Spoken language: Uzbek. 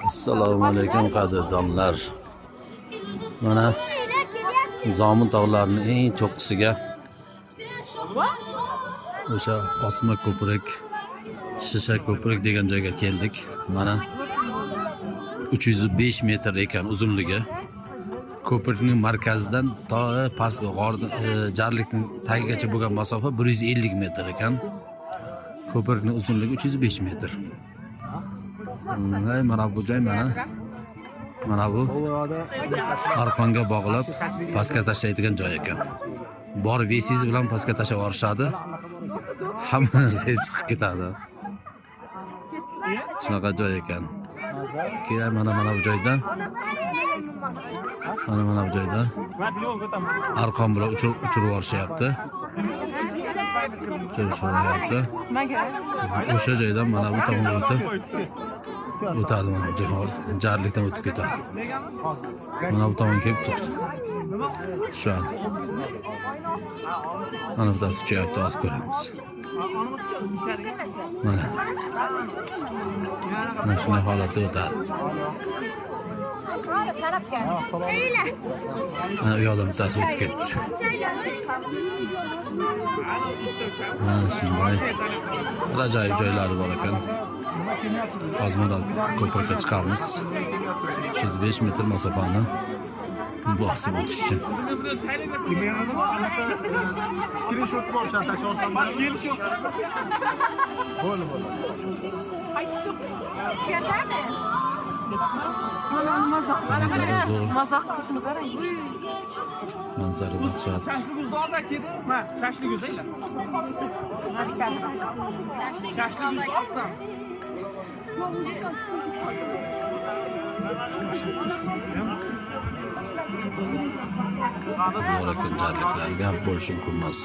Assalomu alaykum qadrdonlar. Mana Zomin tog'larining eng cho'qqisiga o'sha osma ko'prik, shisha ko'prik degan joyga keldik. Mana 305 metr ekan uzunligi. Ko'prikning markazidan to pastki jarlikning tagigacha bo'lgan masofa 150 metr ekan. Ko'prikning uzunligi 305 metr. Mana bu joy mana bu arqonga bog'lab pastga tashlaydigan joy ekan. Bor vesiz bilan pastga tashlab yuborishadi. Hamma narsa chiqib ketadi. Shunaqa joy ekan. Keyin mana bu joydan mana bu joyda arqon bilan uchirib yuborishyapti. O'sha joydan mana bu tomonga o'tadi, mana bu jarlikdan o'tib ketadi. Mana bu tomonga kelib to'xtadi. Shu an. Mana bu tasib chiqyapti, hozir ko'ramiz. Mana shunday holatda o'tadi. Mana u yoqdan bittasi o'tib ketdi. Mana shunday ajoyib joylari bor ekan. Hozir mana ko'prikka chiqamiz. 305 metr masofani bosib o'tish uchun. Screenshot bor, o'sha tashlab bo'ldi. Manzara zo'r. Manzara dahshat. Zo'r ekan jarliklar, gap bo'lishi mumkin emas.